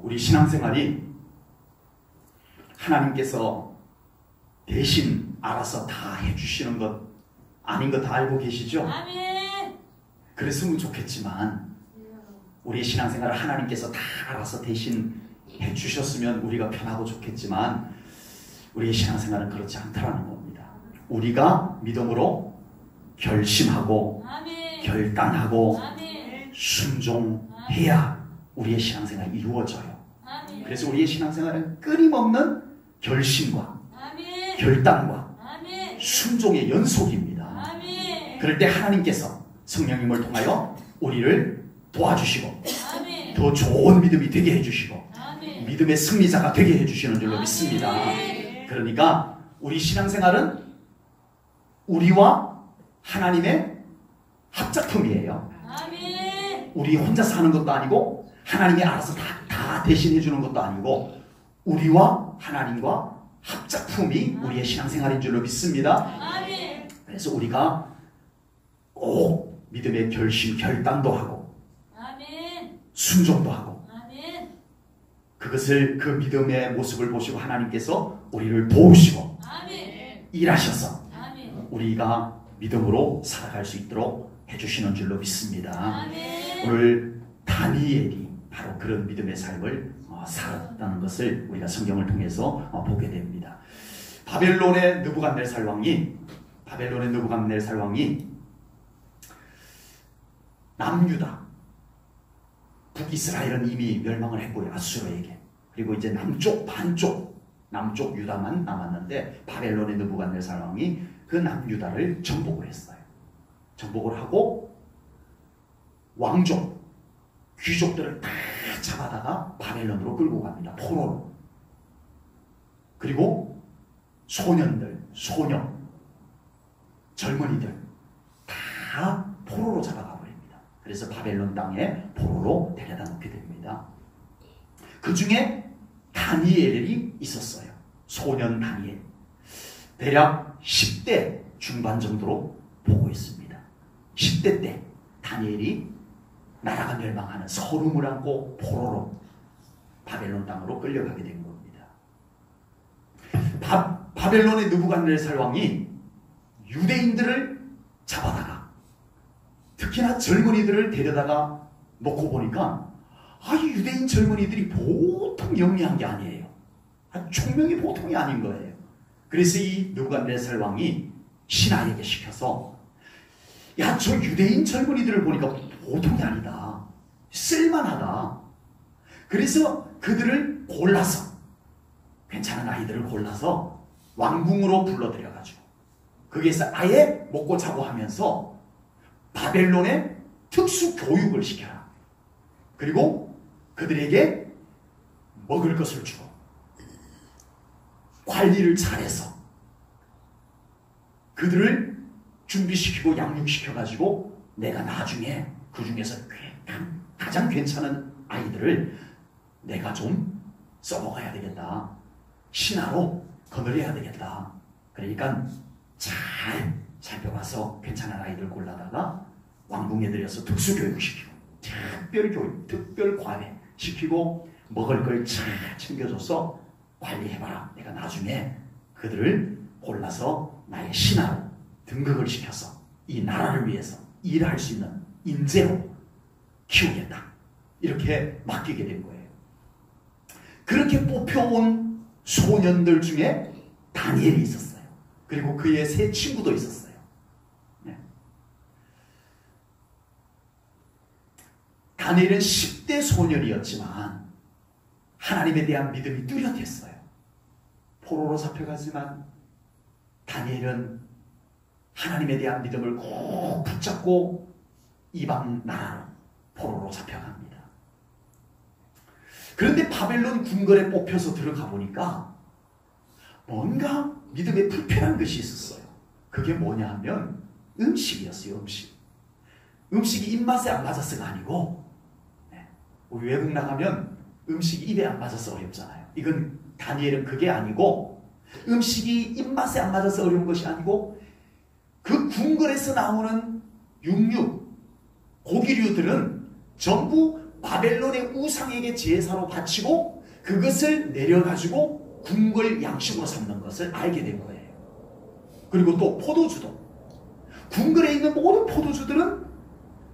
우리 신앙생활이 하나님께서 대신 알아서 다 해주시는 것 아닌 거 다 알고 계시죠? 아멘. 그랬으면 좋겠지만 우리 신앙생활을 하나님께서 다 알아서 대신 해주셨으면 우리가 편하고 좋겠지만 우리의 신앙생활은 그렇지 않다라는 겁니다. 우리가 믿음으로 결심하고 아멘. 결단하고 아멘. 순종해야 우리의 신앙생활이 이루어져요. 아멘. 그래서 우리의 신앙생활은 끊임없는 결심과 아멘. 결단과 아멘. 순종의 연속입니다. 아멘. 그럴 때 하나님께서 성령님을 통하여 우리를 도와주시고 아멘. 더 좋은 믿음이 되게 해주시고 아멘. 믿음의 승리자가 되게 해주시는 줄로 아멘. 믿습니다. 그러니까 우리 신앙생활은 우리와 하나님의 합작품이에요. 아멘. 우리 혼자 사는 것도 아니고 하나님이 알아서 다 대신해 주는 것도 아니고 우리와 하나님과 합작품이 우리의 신앙생활인 줄로 믿습니다. 아멘. 그래서 우리가 꼭 믿음의 결심, 결단도 하고 아멘. 순종도 하고 아멘. 그것을 그 믿음의 모습을 보시고 하나님께서 우리를 도우시고 아멘. 일하셔서 아멘. 우리가 믿음으로 살아갈 수 있도록 해주시는 줄로 믿습니다. 아멘. 오늘 다니엘이 바로 그런 믿음의 삶을 살았다는 것을 우리가 성경을 통해서 보게 됩니다. 바벨론의 느부갓네살 왕이 남유다, 북이스라엘은 이미 멸망을 했고요. 아수르에게. 그리고 이제 남쪽 유다만 남았는데 바벨론의 느부갓네살 왕이 그 남유다를 정복을 했어요. 정복을 하고 왕족, 귀족들을 다 잡아다가 바벨론으로 끌고 갑니다. 포로로. 그리고 소년들, 소녀, 젊은이들 다 포로로 잡아가 버립니다. 그래서 바벨론 땅에 포로로 데려다 놓게 됩니다. 그 중에 다니엘이 있었어요. 소년 다니엘. 대략 10대 중반 정도로 보고 있습니다. 10대 때 다니엘이 나라가 멸망하는 서름을 안고 포로로 바벨론 땅으로 끌려가게 된 겁니다. 바벨론의 느부갓네살 왕이 유대인들을 잡아다가 특히나 젊은이들을 데려다가 놓고 보니까 이 유대인 젊은이들이 보통 영리한 게 아니에요. 총명이 보통이 아닌 거예요. 그래서 이 느부갓네살 왕이 신하에게 시켜서 저 유대인 젊은이들을 보니까 보통이 아니다. 쓸만하다. 그래서 그들을 골라서 괜찮은 아이들을 골라서 왕궁으로 불러들여가지고 거기에서 아예 먹고 자고 하면서 바벨론의 특수 교육을 시켜라. 그리고 그들에게 먹을 것을 주고 관리를 잘해서 그들을 준비시키고 양육시켜가지고 내가 나중에 그 중에서 가장 괜찮은 아이들을 내가 좀 써먹어야 되겠다. 신하로 거느려야 되겠다. 그러니까 잘 살펴봐서 괜찮은 아이들 골라다가 왕궁에 들여서 특수교육시키고 특별교육, 특별과외 시키고 먹을 걸 잘 챙겨줘서 관리해봐라. 내가 나중에 그들을 골라서 나의 신하로 등극을 시켜서 이 나라를 위해서 일할 수 있는 인재로 키우겠다. 이렇게 맡기게 된 거예요. 그렇게 뽑혀온 소년들 중에 다니엘이 있었어요. 그리고 그의 세 친구도 있었어요. 네. 다니엘은 10대 소년이었지만 하나님에 대한 믿음이 뚜렷했어요. 포로로 잡혀가지만 다니엘은 하나님에 대한 믿음을 꼭 붙잡고 이방 나라로 포로로 잡혀갑니다. 그런데 바벨론 궁궐에 뽑혀서 들어가 보니까 뭔가 믿음에 불편한 것이 있었어요. 그게 뭐냐 하면 음식이었어요. 음식이 입맛에 안 맞아서가 아니고 우리 외국 나가면 음식이 입에 안 맞아서 어렵잖아요. 이건 다니엘은 그게 아니고 음식이 입맛에 안 맞아서 어려운 것이 아니고 그 궁궐에서 나오는 육류, 고기류들은 전부 바벨론의 우상에게 제사로 바치고 그것을 내려가지고 궁궐 양식으로 삼는 것을 알게 된 거예요. 그리고 또 포도주도 궁궐에 있는 모든 포도주들은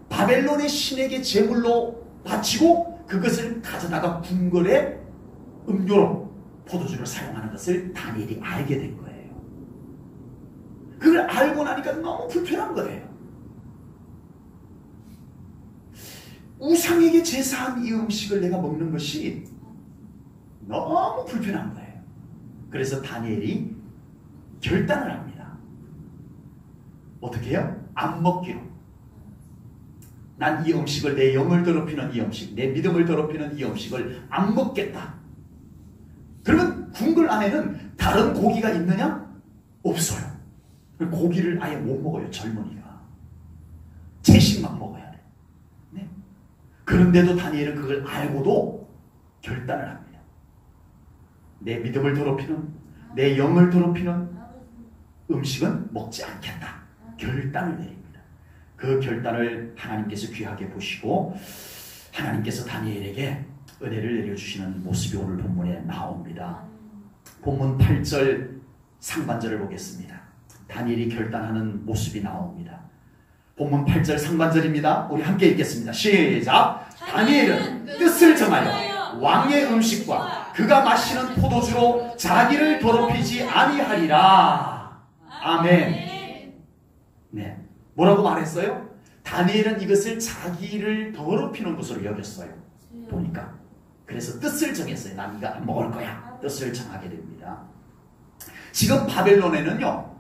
바벨론의 신에게 제물로 바치고 그것을 가져다가 궁궐의 음료로 포도주를 사용하는 것을 다니엘이 알게 된 거예요. 그걸 알고 나니까 너무 불편한 거예요. 우상에게 제사한 이 음식을 내가 먹는 것이 너무 불편한 거예요. 그래서 다니엘이 결단을 합니다. 어떻게 해요? 안 먹기로. 난 이 음식을, 내 영을 더럽히는 이 음식, 내 믿음을 더럽히는 이 음식을 안 먹겠다. 그러면 궁궐 안에는 다른 고기가 있느냐? 없어요. 고기를 아예 못 먹어요. 젊은이가. 채식만 먹어야 돼. 네. 그런데도 다니엘은 그걸 알고도 결단을 합니다. 내 믿음을 더럽히는, 내 영을 더럽히는 음식은 먹지 않겠다. 결단을 내립니다. 그 결단을 하나님께서 귀하게 보시고 하나님께서 다니엘에게 은혜를 내려주시는 모습이 오늘 본문에 나옵니다. 본문 8절 상반절을 보겠습니다. 다니엘이 결단하는 모습이 나옵니다. 본문 8절 상반절입니다. 우리 함께 읽겠습니다. 시작! 다니엘은 뜻을 정하여 왕의 음식과 그가 마시는 포도주로 자기를 더럽히지 아니하리라. 아멘. 네. 뭐라고 말했어요? 다니엘은 이것을 자기를 더럽히는 것으로 여겼어요. 보니까. 그래서 뜻을 정했어요. 난 이거 안 먹을 거야. 뜻을 정하게 됩니다. 지금 바벨론에는요,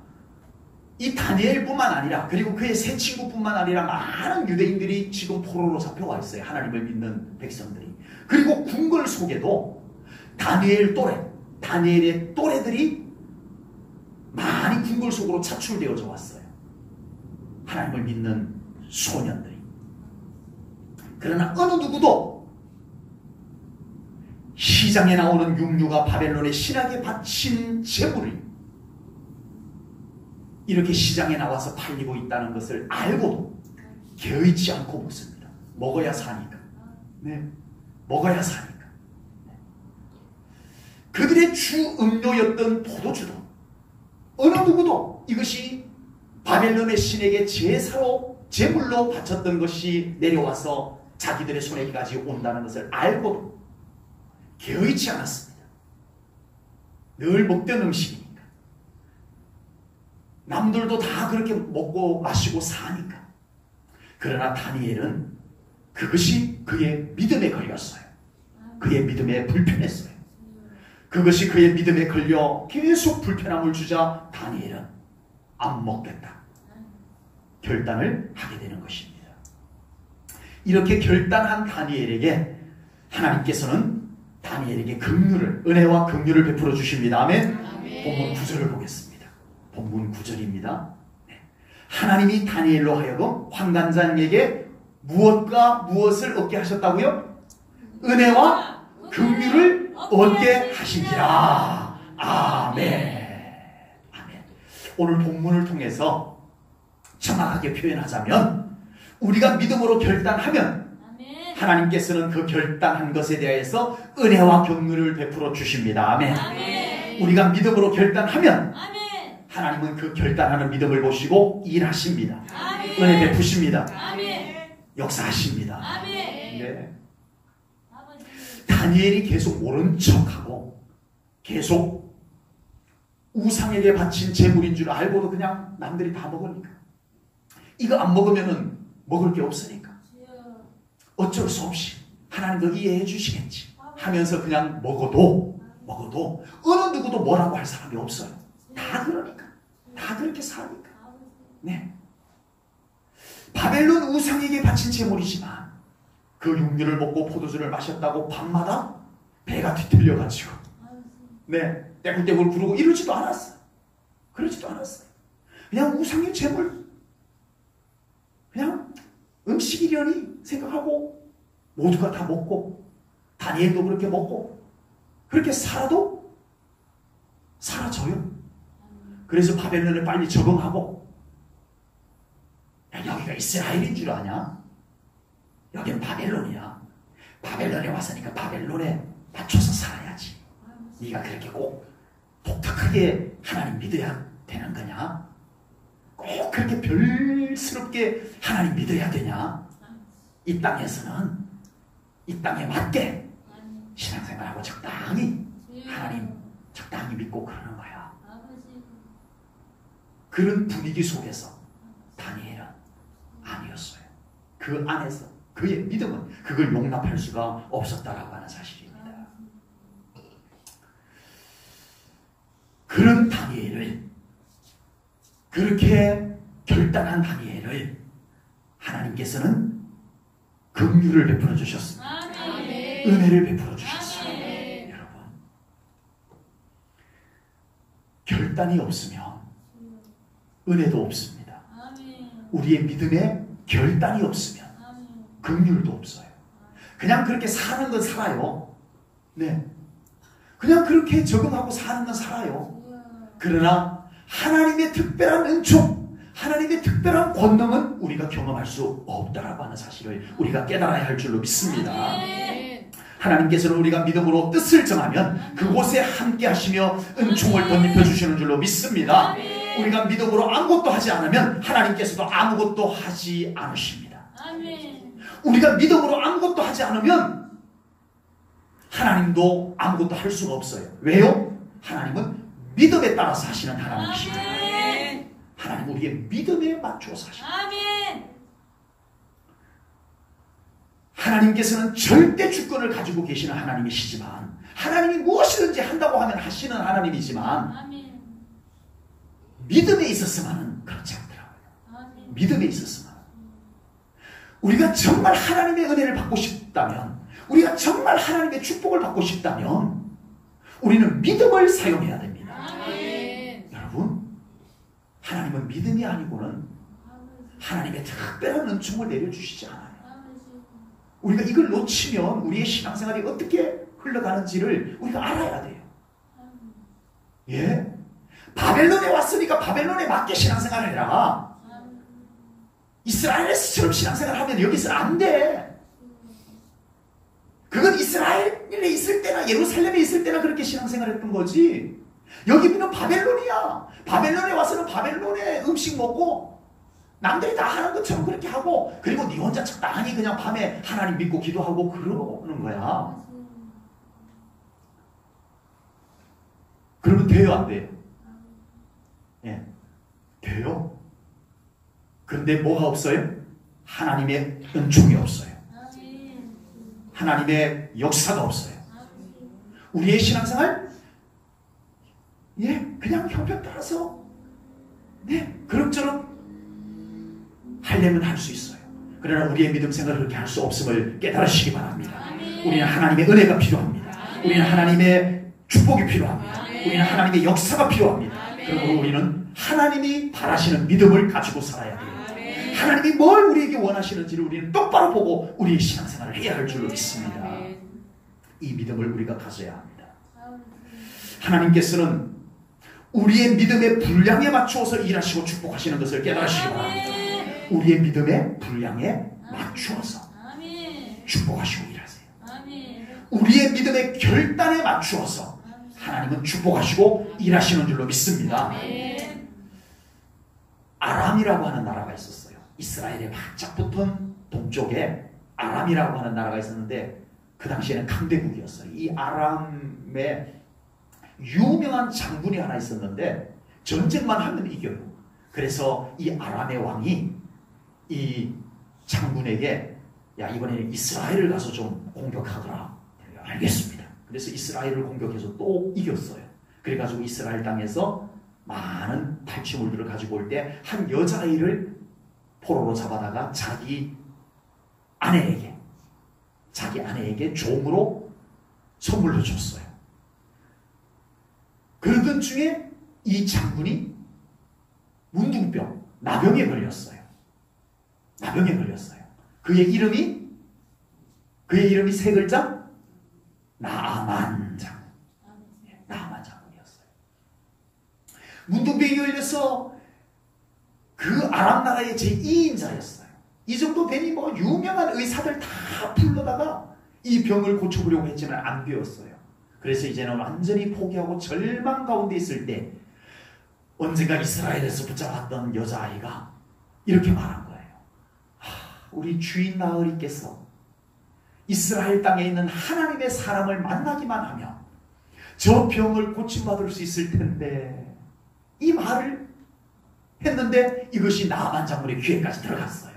이 다니엘뿐만 아니라 그리고 그의 세 친구뿐만 아니라 많은 유대인들이 지금 포로로 잡혀와 있어요. 하나님을 믿는 백성들이. 그리고 궁궐 속에도 다니엘 또래, 다니엘의 또래들이 많이 궁궐 속으로 차출되어져 왔어요. 하나님을 믿는 소년들이. 그러나 어느 누구도 시장에 나오는 육류가 바벨론의 신에게 바친 제물이 이렇게 시장에 나와서 팔리고 있다는 것을 알고도 개의치 않고 먹습니다. 먹어야 사니까. 네, 먹어야 사니까. 네. 그들의 주 음료였던 포도주도 어느 누구도 이것이 바벨론의 신에게 제사로 제물로 바쳤던 것이 내려와서 자기들의 손에까지 온다는 것을 알고도 개의치 않았습니다. 늘 먹던 음식이니까. 남들도 다 그렇게 먹고 마시고 사니까. 그러나 다니엘은 그것이 그의 믿음에 걸렸어요. 그의 믿음에 불편했어요. 그것이 그의 믿음에 걸려 계속 불편함을 주자 다니엘은 안 먹겠다. 결단을 하게 되는 것입니다. 이렇게 결단한 다니엘에게 하나님께서는 다니엘에게 긍휼을, 은혜와 긍휼을 베풀어 주십니다. 아멘. 본문 9절을 보겠습니다. 본문 9절입니다. 네. 하나님이 다니엘로 하여금 환관장에게 무엇과 무엇을 얻게 하셨다고요? 은혜와 긍휼을 얻게 하시니라. 아멘. 아멘. 오늘 본문을 통해서 정확하게 표현하자면 우리가 믿음으로 결단하면 하나님께서는 그 결단한 것에 대해서 은혜와 긍휼을 베풀어 주십니다. 아멘. 아멘. 우리가 믿음으로 결단하면 아멘. 하나님은 그 결단하는 믿음을 보시고 일하십니다. 아멘. 은혜 베푸십니다. 아멘. 역사하십니다. 아멘. 네. 아버지. 다니엘이 계속 모른 척하고 계속 우상에게 바친 제물인 줄 알고도 그냥 남들이 다 먹으니까 이거 안 먹으면은 먹을 게 없으니까 어쩔 수 없이 하나님도 이해해 주시겠지 하면서 그냥 먹어도 어느 누구도 뭐라고 할 사람이 없어요. 다 그러니까. 다 그렇게 사니까. 네. 바벨론 우상에게 바친 제물이지만 그 육류를 먹고 포도주를 마셨다고 밤마다 배가 뒤틀려가지고 네, 떼굴떼굴 구르고 이러지도 않았어요. 그러지도 않았어요. 그냥 우상의 제물 그냥 음식이려니 생각하고 모두가 다 먹고 다니엘도 그렇게 먹고 그렇게 살아도 사라져요. 그래서 바벨론에 빨리 적응하고 야, 여기가 이스라엘인 줄 아냐? 여기는 바벨론이야. 바벨론에 왔으니까 바벨론에 맞춰서 살아야지. 네가 그렇게 꼭 독특하게 하나님 믿어야 되는 거냐? 꼭 그렇게 별스럽게 하나님 믿어야 되냐? 이 땅에서는 이 땅에 맞게 신앙생활하고 적당히 하나님 적당히 믿고 그러는 거야. 그런 분위기 속에서 다니엘은 아니었어요. 그 안에서 그의 믿음은 그걸 용납할 수가 없었다라고 하는 사실입니다. 그런 다니엘을, 그렇게 결단한 다니엘을 하나님께서는 긍휼을 베풀어 주셨습니다. 은혜를 베풀어 주셨어요. 여러분, 결단이 없으면 은혜도 없습니다. 우리의 믿음에 결단이 없으면 긍휼도 없어요. 그냥 그렇게 사는 건 살아요. 네, 그냥 그렇게 적응하고 사는 건 살아요. 그러나 하나님의 특별한 은총, 하나님의 특별한 권능은 우리가 경험할 수 없다라고 하는 사실을 우리가 깨달아야 할 줄로 믿습니다. 하나님께서는 우리가 믿음으로 뜻을 정하면 그곳에 함께 하시며 은총을 덧입혀 주시는 줄로 믿습니다. 우리가 믿음으로 아무것도 하지 않으면 하나님께서도 아무것도 하지 않으십니다. 우리가 믿음으로 아무것도 하지 않으면 하나님도 아무것도 할 수가 없어요. 왜요? 하나님은 믿음에 따라서 하시는 하나님이십니다. 하나님 우리의 믿음에 맞춰서 하십니다. 하나님께서는 절대 주권을 가지고 계시는 하나님이시지만, 하나님이 무엇이든지 한다고 하면 하시는 하나님이지만, 믿음에 있었으면 그렇지 않더라고요. 믿음에 있었으면 우리가 정말 하나님의 은혜를 받고 싶다면, 우리가 정말 하나님의 축복을 받고 싶다면 우리는 믿음을 사용해야 됩니다. 여러분, 하나님은 믿음이 아니고는 하나님의 특별한 은총을 내려주시지 않아요. 우리가 이걸 놓치면 우리의 신앙생활이 어떻게 흘러가는지를 우리가 알아야 돼요. 예? 바벨론에 왔으니까 바벨론에 맞게 신앙생활을 해라. 이스라엘에서처럼 신앙생활을 하면 여기서는 안 돼. 그건 이스라엘에 있을 때나 예루살렘에 있을 때나 그렇게 신앙생활을 했던 거지. 여기는 바벨론이야. 바벨론에 와서는 바벨론의 음식 먹고 남들이 다 하는 것처럼 그렇게 하고, 그리고 네 혼자 적당히 그냥 밤에 하나님 믿고 기도하고 그러는 거야. 그러면 돼요, 안 돼요? 예, 돼요. 그런데 뭐가 없어요? 하나님의 은총이 없어요. 하나님의 역사가 없어요. 우리의 신앙생활, 예, 그냥 형편 따라서, 네, 그럭저럭 하려면 할 수 있어요. 그러나 우리의 믿음 생활을 그렇게 할 수 없음을 깨달으시기 바랍니다. 우리는 하나님의 은혜가 필요합니다. 우리는 하나님의 축복이 필요합니다. 우리는 하나님의 역사가 필요합니다. 그러므로 우리는 하나님이 바라시는 믿음을 가지고 살아야 돼요. 하나님이 뭘 우리에게 원하시는지를 우리는 똑바로 보고 우리의 신앙생활을 해야 할 줄로 믿습니다. 이 믿음을 우리가 가져야 합니다. 하나님께서는 우리의 믿음의 분량에 맞추어서 일하시고 축복하시는 것을 깨달으시기 바랍니다. 우리의 믿음의 분량에 맞추어서 축복하시고 일하세요. 우리의 믿음의 결단에 맞추어서 하나님은 축복하시고 일하시는 줄로 믿습니다. 아람이라고 하는 나라가 있었어요. 이스라엘에 바짝 붙은 동쪽에 아람이라고 하는 나라가 있었는데, 그 당시에는 강대국이었어요. 이 아람에 유명한 장군이 하나 있었는데 전쟁만 하면 이겨요. 그래서 이 아람의 왕이 이 장군에게, 야, 이번에는 이스라엘을 가서 좀 공격하더라. 알겠습니다. 그래서 이스라엘을 공격해서 또 이겼어요. 그래가지고 이스라엘 땅에서 많은 탈취물들을 가지고 올 때 한 여자아이를 포로로 잡아다가 자기 아내에게 종으로 선물로 줬어요. 그러던 중에 이 장군이 문둥병, 나병에 걸렸어요. 그의 이름이 세 글자, 나아만 장군. 나아만 장군이었어요. 문둥병이 걸려서 그 아람 나라의 제2인자였어요. 이 정도 되니 뭐 유명한 의사들 다 불러다가 이 병을 고쳐보려고 했지만 안 되었어요. 그래서 이제는 완전히 포기하고 절망 가운데 있을 때 언젠가 이스라엘에서 붙잡았던 여자아이가 이렇게 말한 거예요. 우리 주인 나으리께서 이스라엘 땅에 있는 하나님의 사람을 만나기만 하면 저 병을 고침받을 수 있을 텐데, 이 말을 했는데 이것이 나만 장군의 귀에까지 들어갔어요.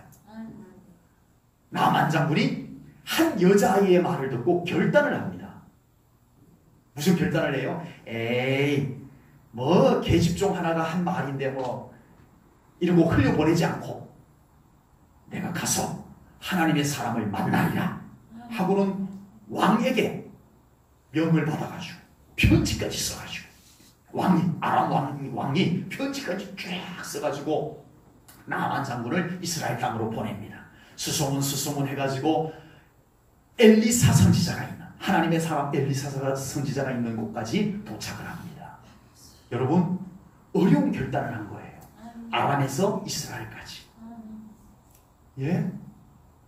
나만 장군이 한 여자아이의 말을 듣고 결단을 합니다. 무슨 결단을 해요? 에이, 뭐 계집종 하나가 한 말인데 뭐 이런 거 흘려보내지 않고 내가 가서 하나님의 사람을 만나리라 하고는 왕에게 명을 받아가지고 편지까지 써가지고 아람 왕이 편지까지 쫙 써가지고 나만 장군을 이스라엘 땅으로 보냅니다. 수소문 해가지고 엘리사 선지자가 있는, 하나님의 사람 엘리사 선지자가 있는 곳까지 도착을 합니다. 여러분, 어려운 결단을 한 거예요. 아람에서 이스라엘까지. 예?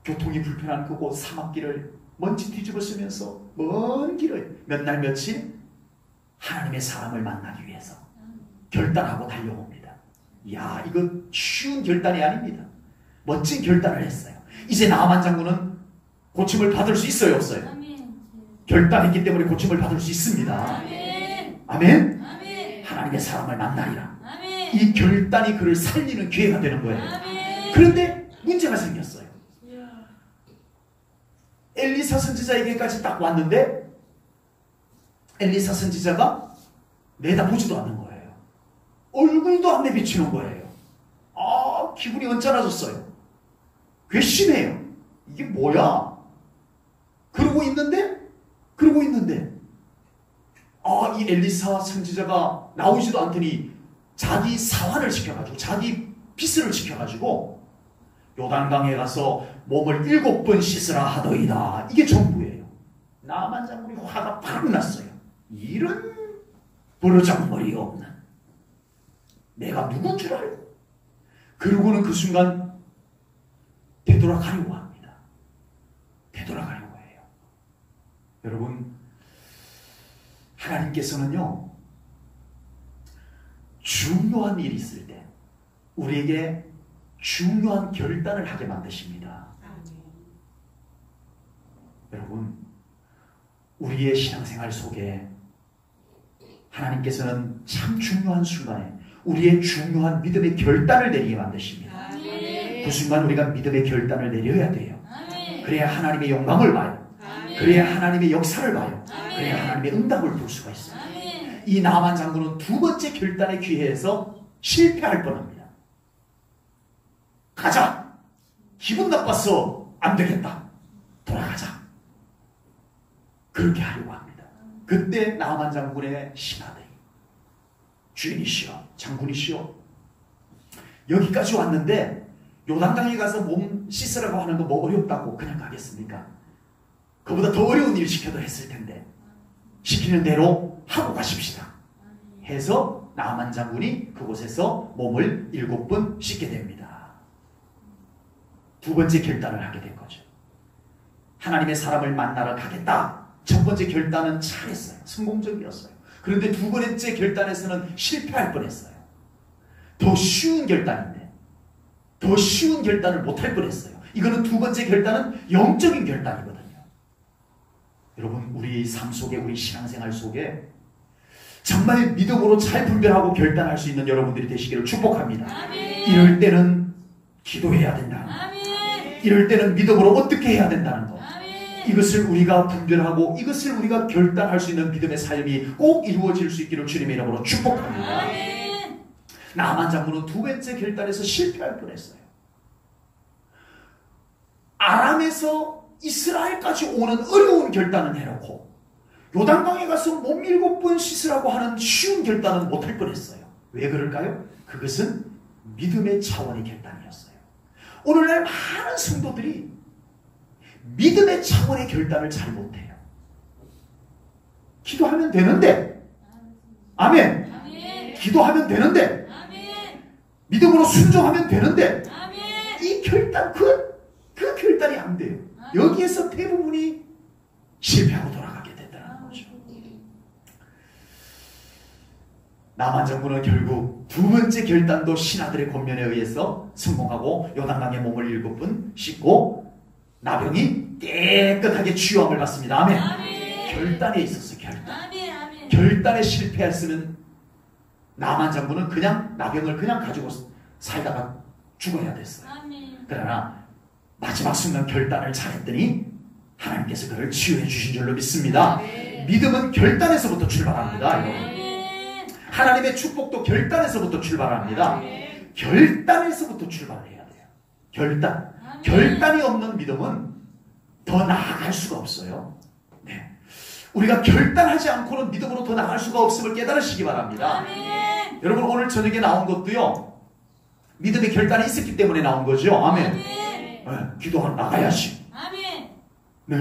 교통이 불편한 그곳 사막길을 먼지 뒤집어 쓰면서 먼 길을 몇 날 며칠 하나님의 사람을 만나기 위해서 결단하고 달려옵니다. 이야, 이거 쉬운 결단이 아닙니다. 멋진 결단을 했어요. 이제 나만 장군은 고침을 받을 수 있어요, 없어요? 결단했기 때문에 고침을 받을 수 있습니다. 아멘? 하나님의 사람을 만나리라. 이 결단이 그를 살리는 기회가 되는 거예요. 그런데 문제가 생겼어요. 엘리사 선지자에게까지 딱 왔는데 엘리사 선지자가 내다보지도 않는 거예요. 얼굴도 안 내비치는 거예요. 기분이 언짢아졌어요. 괘씸해요. 이게 뭐야? 그러고 있는데 이 엘리사 선지자가 나오지도 않더니 자기 사환을 시켜가지고, 자기 빚을 시켜가지고 요단강에 가서 몸을 7번 씻으라 하더이다. 이게 전부예요. 나만 장군이 화가 팍 났어요. 이런 버르장머리 없는 내가 누군 줄 알고. 그러고는 그 순간 되돌아가려고 합니다. 되돌아가려고 해요. 여러분, 하나님께서는요, 중요한 일이 있을 때 우리에게 중요한 결단을 하게 만드십니다. 여러분, 우리의 신앙생활 속에 하나님께서는 참 중요한 순간에 우리의 중요한 믿음의 결단을 내리게 만드십니다. 그 순간 우리가 믿음의 결단을 내려야 돼요. 그래야 하나님의 영광을 봐요. 그래야 하나님의 역사를 봐요. 그래야 하나님의 응답을 볼 수가 있어요. 이 나만 장군은 두 번째 결단의 기회에서 실패할 뻔합니다. 가자. 기분 나빠서 안 되겠다. 돌아가자. 그렇게 하려고 합니다. 그때 나만 장군의 신하들이, 주인이시여, 장군이시여, 여기까지 왔는데 요단강에 가서 몸 씻으라고 하는 거 뭐 어렵다고 그냥 가겠습니까? 그보다 더 어려운 일 시켜도 했을 텐데 시키는 대로 하고 가십시다 해서 나만 장군이 그곳에서 몸을 7번 씻게 됩니다. 두 번째 결단을 하게 된 거죠. 하나님의 사람을 만나러 가겠다. 첫 번째 결단은 잘했어요. 성공적이었어요. 그런데 두 번째 결단에서는 실패할 뻔했어요. 더 쉬운 결단인데 더 쉬운 결단을 못할 뻔했어요. 이거는 두 번째 결단은 영적인 결단이거든요. 여러분, 우리 삶 속에, 우리 신앙생활 속에 정말 믿음으로 잘 분별하고 결단할 수 있는 여러분들이 되시기를 축복합니다. 아멘. 이럴 때는 기도해야 된다는 거, 이럴 때는 믿음으로 어떻게 해야 된다는 거, 이것을 우리가 분별하고 이것을 우리가 결단할 수 있는 믿음의 삶이 꼭 이루어질 수 있기를 주님의 이름으로 축복합니다. 아멘. 나만 장군은 두 번째 결단에서 실패할 뻔했어요. 아람에서 이스라엘까지 오는 어려운 결단은 해놓고 요단강에 가서 몸 7번 씻으라고 하는 쉬운 결단은 못할 뻔했어요. 왜 그럴까요? 그것은 믿음의 차원의 결단이었어요. 오늘날 많은 성도들이 믿음의 차원의 결단을 잘 못해요. 기도하면 되는데, 아멘. 아멘. 기도하면 되는데, 아멘. 믿음으로 순종하면 되는데, 아멘. 이 결단, 그 결단이 안 돼요. 여기에서 대부분이 실패하고 돌아가게 된다는 거죠. 남한 정부는 결국 두 번째 결단도 신하들의 권면에 의해서 성공하고 요단강에 몸을 7번 씻고 나병이 깨끗하게 치유함을 받습니다. 아멘. 아멘. 결단에 있었어요. 결단. 아멘. 아멘. 결단에 실패했으면 남한 장군은 그냥 나병을 그냥 가지고 살다가 죽어야 됐어요. 아멘. 그러나 마지막 순간 결단을 잘했더니 하나님께서 그를 치유해 주신 줄로 믿습니다. 믿음은 결단에서부터 출발합니다. 여러분. 하나님의 축복도 결단에서부터 출발합니다. 결단에서부터 출발해야 돼요. 결단. 결단이 없는 믿음은 더 나아갈 수가 없어요. 네. 우리가 결단하지 않고는 믿음으로 더 나아갈 수가 없음을 깨달으시기 바랍니다. 아멘. 여러분 오늘 저녁에 나온 것도요. 믿음의 결단이 있었기 때문에 나온 거죠. 아멘. 네, 기도하러 나가야지. 아멘. 네.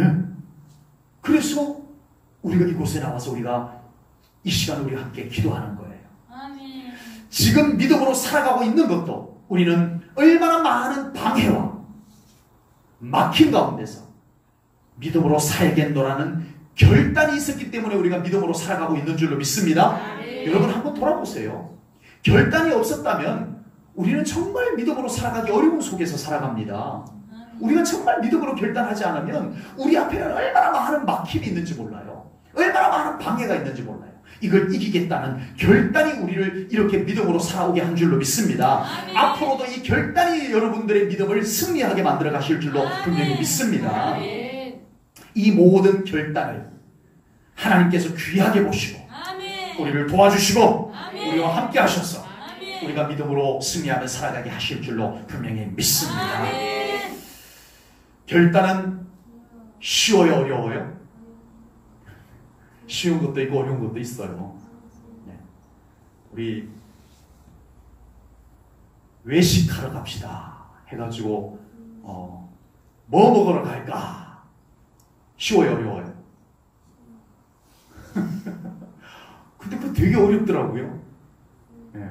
그래서 우리가 이곳에 나와서 우리가 이 시간 우리 함께 기도하는 거예요. 아멘. 지금 믿음으로 살아가고 있는 것도 우리는 얼마나 많은 방해와 막힘 가운데서 믿음으로 살겠노라는 결단이 있었기 때문에 우리가 믿음으로 살아가고 있는 줄로 믿습니다. 여러분 한번 돌아보세요. 결단이 없었다면 우리는 정말 믿음으로 살아가기 어려운 속에서 살아갑니다. 우리가 정말 믿음으로 결단하지 않으면 우리 앞에는 얼마나 많은 막힘이 있는지 몰라요. 얼마나 많은 방해가 있는지 몰라요. 이걸 이기겠다는 결단이 우리를 이렇게 믿음으로 살아오게 한 줄로 믿습니다. 아멘. 앞으로도 이 결단이 여러분들의 믿음을 승리하게 만들어 가실 줄로 분명히 믿습니다. 이 모든 결단을 하나님께서 귀하게 보시고 아멘. 우리를 도와주시고 아멘. 우리와 함께 하셔서 아멘. 우리가 믿음으로 승리하며 살아가게 하실 줄로 분명히 믿습니다. 아멘. 결단은 쉬워요, 어려워요? 쉬운 것도 있고 어려운 것도 있어요. 네. 우리 외식하러 갑시다 해가지고 뭐 먹으러 갈까? 쉬워요, 어려워요? 근데 그거 되게 어렵더라고요. 네.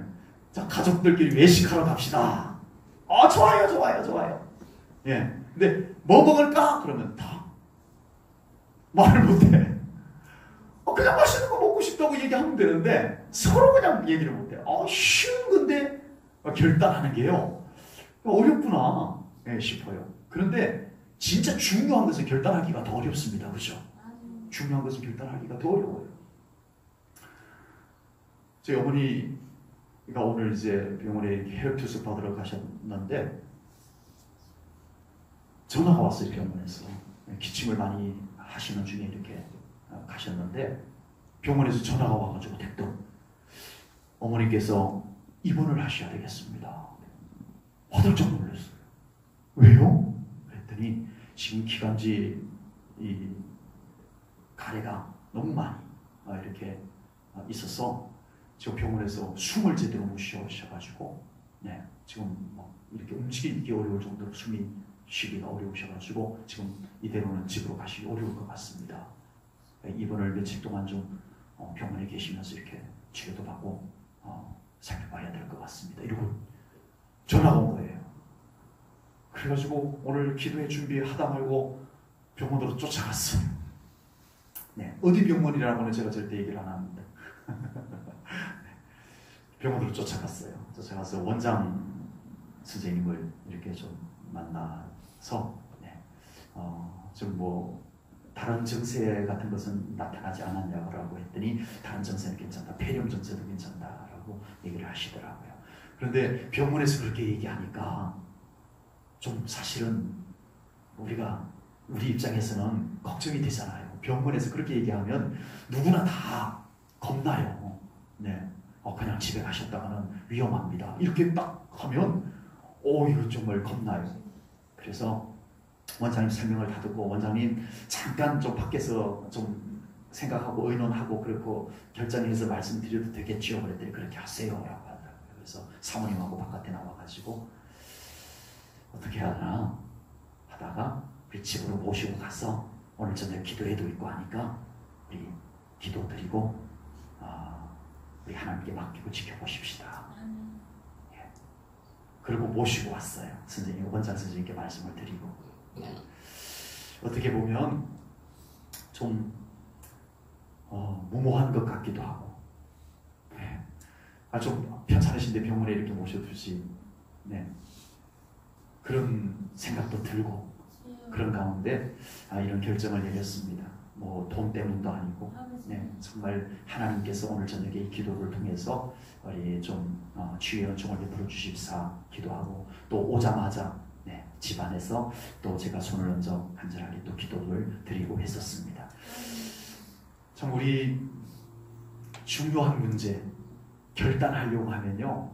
자, 가족들끼리 외식하러 갑시다. 좋아요, 좋아요, 좋아요. 예. 근데 뭐 먹을까? 그러면 다 말을 못해. 그냥 맛있는 거 먹고 싶다고 얘기하면 되는데 서로 그냥 얘기를 못해요. 쉬운 건데 결단하는 게요. 어렵구나 싶어요. 그런데 진짜 중요한 것은 결단하기가 더 어렵습니다. 그렇죠? 중요한 것은 결단하기가 더 어려워요. 저희 어머니가 오늘 이제 병원에 혈액 투수 받으러 가셨는데 전화가 왔어요. 병원에서. 기침을 많이 하시는 중에 이렇게 가셨는데 병원에서 전화가 와가지고 대뜸 어머니께서 입원을 하셔야 되겠습니다. 화들짝 놀랐어요. 왜요? 그랬더니 지금 기관지 이 가래가 너무 많이 이렇게 있어서 지금 병원에서 숨을 제대로 못 쉬어가지고 네, 지금 뭐 이렇게 움직이기 어려울 정도로 숨이 쉬기가 어려우셔가지고 지금 이대로는 집으로 가시기 어려울 것 같습니다. 입원을 며칠 동안 좀 병원에 계시면서 이렇게 치료도 받고 살펴봐야 될 것 같습니다. 이러고 전화가 온 거예요. 그래가지고 오늘 기도회 준비하다 말고 병원으로 쫓아갔어요. 네, 어디 병원이라고는 제가 절대 얘기를 안 합니다. 병원으로 쫓아갔어요. 쫓아가서 원장 선생님을 이렇게 좀 만나서 네, 좀 뭐 다른 증세 같은 것은 나타나지 않았냐고 했더니 다른 증세는 괜찮다. 폐렴 증세도 괜찮다라고 얘기를 하시더라고요. 그런데 병원에서 그렇게 얘기하니까 좀 사실은 우리 입장에서는 걱정이 되잖아요. 병원에서 그렇게 얘기하면 누구나 다 겁나요. 네, 그냥 집에 가셨다가는 위험합니다. 이렇게 딱 하면 이거 정말 겁나요. 그래서 원장님 설명을 다 듣고 원장님 잠깐 좀 밖에서 좀 생각하고 의논하고 그렇고 결정해서 말씀드려도 되겠지요. 그랬더니 그렇게 하세요 라고 하더라고요. 그래서 사모님하고 바깥에 나와가지고 어떻게 하나 하다가 우리 집으로 모시고 가서 오늘 저녁 기도회도 있고 하니까 우리 기도 드리고 우리 하나님께 맡기고 지켜보십시다. 예. 그리고 모시고 왔어요. 선생님, 원장 선생님께 말씀을 드리고. 어떻게 보면 좀 무모한 것 같기도 하고, 네. 좀 편찮으신데 병원에 이렇게 모셔두지, 네. 그런 생각도 들고 그런 가운데 이런 결정을 내렸습니다. 뭐 돈 때문도 아니고, 네, 정말 하나님께서 오늘 저녁에 이 기도를 통해서 우리 좀 주의 은총을 베풀어 주십사 기도하고, 또 오자마자 네, 집안에서 또 제가 손을 얹어 간절하게 또 기도를 드리고 했었습니다. 참 우리 중요한 문제 결단하려고 하면요,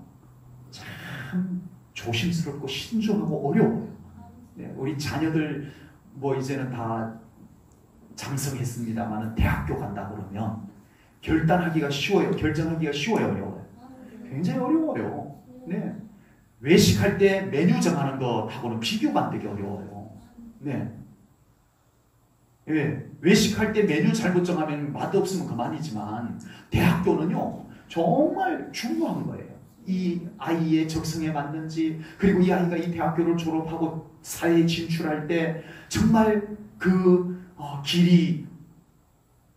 참 조심스럽고 신중하고 어려워요. 네, 우리 자녀들 뭐 이제는 다 장성했습니다만 대학교 간다 그러면 결단하기가 쉬워요? 결정하기가 쉬워요? 어려워요? 굉장히 어려워요. 네. 외식할 때 메뉴 정하는 것하고는 비교가 안 되게 어려워요. 네. 예, 외식할 때 메뉴 잘못 정하면 맛없으면 그만이지만 대학교는요 정말 중요한 거예요. 이 아이의 적성에 맞는지, 그리고 이 아이가 이 대학교를 졸업하고 사회에 진출할 때 정말 그 길이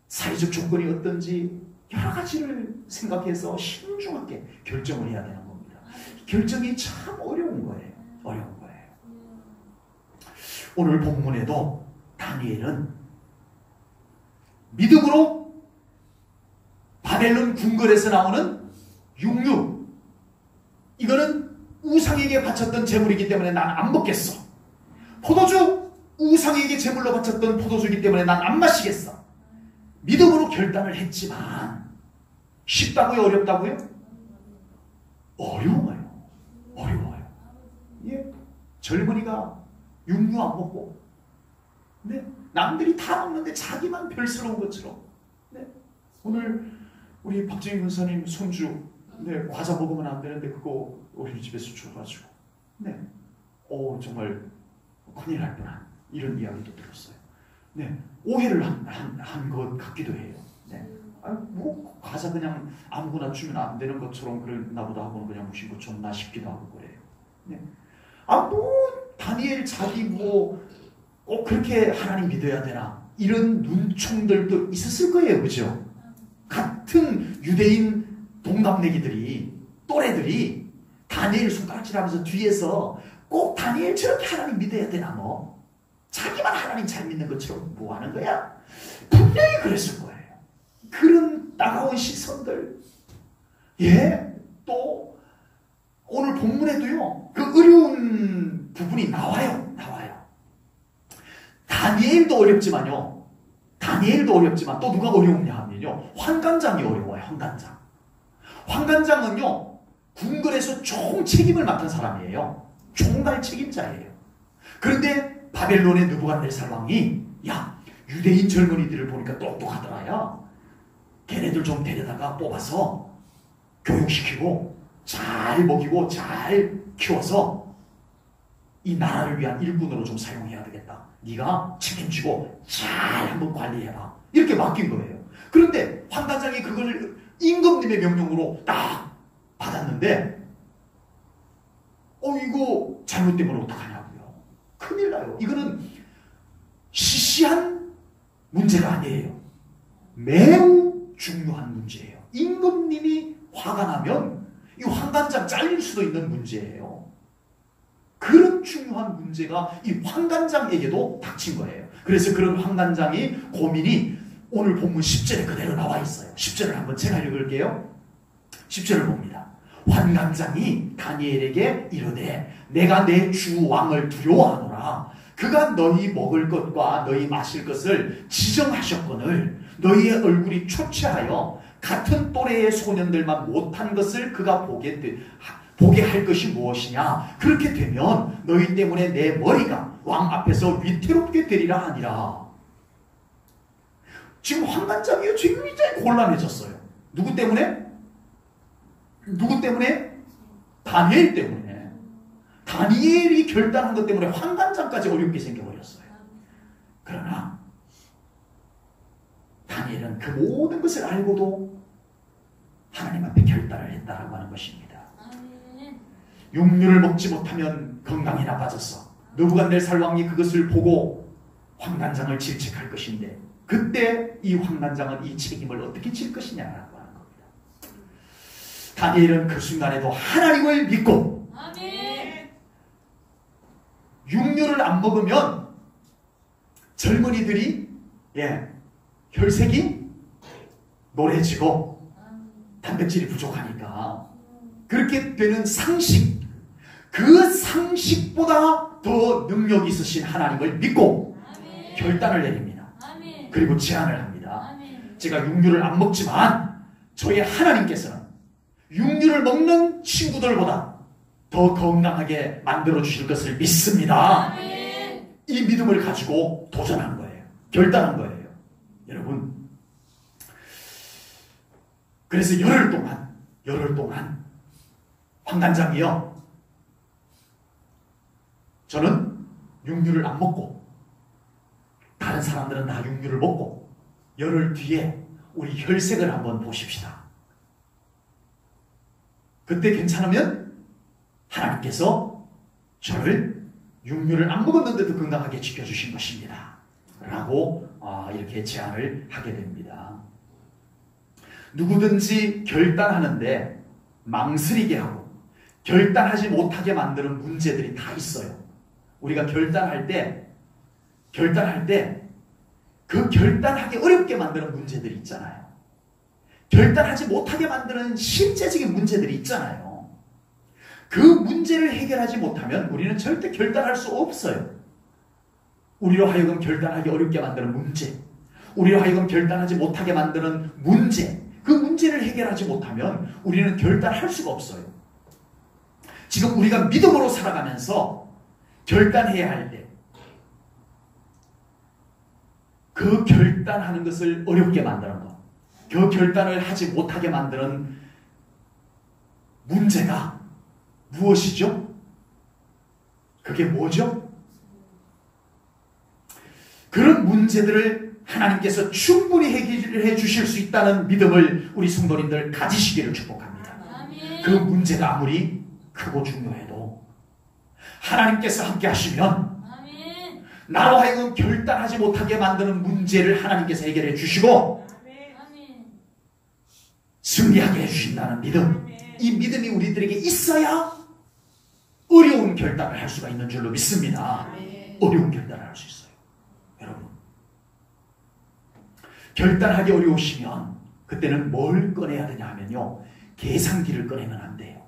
사회적 조건이 어떤지 여러 가지를 생각해서 신중하게 결정을 해야 되는 겁니다. 결정이 참 어려운 거예요. 어려운 거예요. 오늘 본문에도 다니엘은 믿음으로 바벨론 궁궐에서 나오는 육류, 이거는 우상에게 바쳤던 제물이기 때문에 난 안 먹겠어. 포도주, 우상에게 제물로 바쳤던 포도주이기 때문에 난 안 마시겠어. 믿음으로 결단을 했지만 쉽다고요? 어렵다고요? 어려워요. 어려워요. 예, 젊은이가 육류 안 먹고, 네, 남들이 다 먹는데 자기만 별스러운 것처럼. 네, 오늘 우리 박정희 권사님 손주, 네, 과자 먹으면 안 되는데 그거 어린이집에서 줘가지고, 네, 정말 큰일 날 뻔한 이런 이야기도 들었어요. 네, 오해를 한 것 같기도 해요. 네, 뭐 과자 그냥 아무거나 주면 안 되는 것처럼 그랬나 보다 하고는 그냥 무심코 줬나 싶기도 하고 그래요. 네, 뭐 다니엘 자기 뭐 꼭 그렇게 하나님 믿어야 되나 이런 눈총들도 있었을 거예요, 그죠? 같은 유대인 동갑내기들이, 또래들이 다니엘 손가락질하면서 뒤에서 꼭 다니엘 저렇게 하나님 믿어야 되나, 뭐 자기만 하나님 잘 믿는 것처럼 뭐 하는 거야? 분명히 그랬을 거예요. 그런 따가운 시선들. 예, 또 오늘 본문에도요 그 어려운 부분이 나와요. 다니엘도 어렵지만요, 다니엘도 어렵지만 또 누가 어려우냐 하면요, 환관장이 어려워요. 환관장은요 궁궐에서 총 책임을 맡은 사람이에요. 총괄 책임자예요. 그런데 바벨론의 느부갓네살 왕이, 야, 유대인 젊은이들을 보니까 똑똑하더라, 야, 걔네들 좀 데려다가 뽑아서 교육시키고 잘 먹이고 잘 키워서 이 나라를 위한 일꾼으로 좀 사용해야 되겠다. 네가 책임지고 잘 한번 관리해라. 이렇게 맡긴 거예요. 그런데 환관장이 그걸 임금님의 명령으로 딱 받았는데, 이거 잘못되면 어떡하냐고요. 큰일 나요. 이거는 시시한 문제가 아니에요. 매우 중요한 문제예요. 임금님이 화가 나면 이 환관장 잘릴 수도 있는 문제예요. 그런 중요한 문제가 이 환관장에게도 닥친 거예요. 그래서 그런 환관장이 고민이 오늘 본문 10절에 그대로 나와 있어요. 10절을 한번 제가 읽을게요. 10절을 봅니다. 환관장이 다니엘에게 이르되 내가 내 주 왕을 두려워하노라. 그가 너희 먹을 것과 너희 마실 것을 지정하셨거늘 너희의 얼굴이 초췌하여 같은 또래의 소년들만 못한 것을 그가 보게 할 것이 무엇이냐. 그렇게 되면 너희 때문에 내 머리가 왕 앞에서 위태롭게 되리라 하니라. 지금 환관장이요, 지금 굉장히 곤란해졌어요. 누구 때문에? 다니엘 때문에. 다니엘이 결단한 것 때문에 환관장까지 어렵게 생겨버렸어요. 그러나 다니엘은 그 모든 것을 알고도 하나님 앞에 결단을 했다라고 하는 것입니다. 육류를 먹지 못하면 건강이 나빠졌어. 느부갓네살 왕이 그것을 보고 환관장을 질책할 것인데 그때 이 환관장은 이 책임을 어떻게 질 것이냐라고 하는 겁니다. 다니엘은 그 순간에도 하나님을 믿고 아멘. 육류를 안 먹으면 젊은이들이 혈색이 노래지고 단백질이 부족하니까 그렇게 되는 상식, 그 상식보다 더 능력 있으신 하나님을 믿고 아멘. 결단을 내립니다. 아멘. 그리고 제안을 합니다. 아멘. 제가 육류를 안 먹지만 저희 하나님께서는 육류를 먹는 친구들보다 더 건강하게 만들어 주실 것을 믿습니다. 아멘. 이 믿음을 가지고 도전한 거예요. 결단한 거예요. 여러분, 그래서 열흘 동안 환관장이요, 저는 육류를 안 먹고 다른 사람들은 다 육류를 먹고 열흘 뒤에 우리 혈색을 한번 보십시다. 그때 괜찮으면 하나님께서 저를 육류를 안 먹었는데도 건강하게 지켜주신 것입니다. 라고 이렇게 제안을 하게 됩니다. 누구든지 결단하는데 망설이게 하고 결단하지 못하게 만드는 문제들이 다 있어요. 우리가 결단할 때 그 결단하기 어렵게 만드는 문제들이 있잖아요. 결단하지 못하게 만드는 실제적인 문제들이 있잖아요. 그 문제를 해결하지 못하면 우리는 절대 결단할 수 없어요. 우리로 하여금 결단하기 어렵게 만드는 문제, 우리로 하여금 결단하지 못하게 만드는 문제, 그 문제를 해결하지 못하면 우리는 결단할 수가 없어요. 지금 우리가 믿음으로 살아가면서 결단해야 할 때 그 결단하는 것을 어렵게 만드는 것, 그 결단을 하지 못하게 만드는 문제가 무엇이죠? 그게 뭐죠? 그런 문제들을 하나님께서 충분히 해결해 주실 수 있다는 믿음을 우리 성도님들 가지시기를 축복합니다. 아멘. 그 문제가 아무리 크고 중요해도 하나님께서 함께 하시면 나로 하여금 결단하지 못하게 만드는 문제를 하나님께서 해결해 주시고 아멘. 승리하게 해주신다는 믿음, 이 믿음이 우리들에게 있어야 어려운 결단을 할 수가 있는 줄로 믿습니다. 어려운 결단을 할 수 있어요. 여러분, 결단하기 어려우시면 그때는 뭘 꺼내야 되냐 하면요, 계산기를 꺼내면 안 돼요.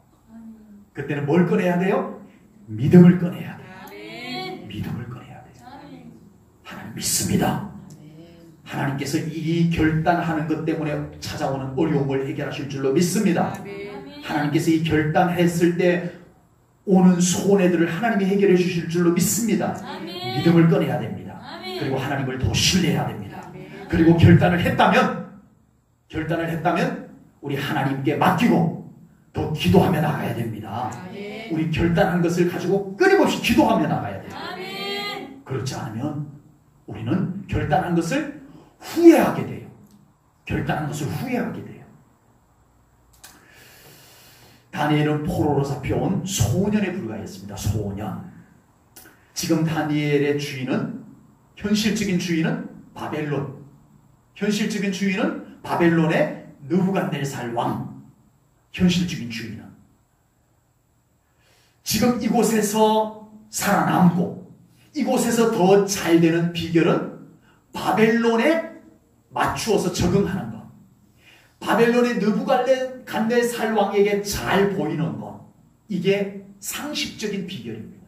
그때는 뭘 꺼내야 돼요? 믿음을 꺼내야 돼요. 믿음을 꺼내야 돼요. 하나님 믿습니다. 하나님께서 이 결단하는 것 때문에 찾아오는 어려움을 해결하실 줄로 믿습니다. 하나님께서 이 결단했을 때 오는 손해들을 하나님이 해결해 주실 줄로 믿습니다. 믿음을 꺼내야 됩니다. 그리고 하나님을 더 신뢰해야 됩니다. 그리고 결단을 했다면 우리 하나님께 맡기고 더 기도하며 나가야 됩니다. 우리 결단한 것을 가지고 끊임없이 기도하며 나가야 돼요. 그렇지 않으면 우리는 결단한 것을 후회하게 돼요. 결단한 것을 후회하게 돼요. 다니엘은 포로로 잡혀온 소년에 불과했습니다. 소년. 지금 다니엘의 주인은, 현실적인 주인은 바벨론. 현실적인 주인은 바벨론의 느부갓네살 왕. 현실적인 주인은. 지금 이곳에서 살아남고 이곳에서 더 잘 되는 비결은 바벨론에 맞추어서 적응하는 것. 바벨론의 느부갓네살 왕에게 잘 보이는 것. 이게 상식적인 비결입니다.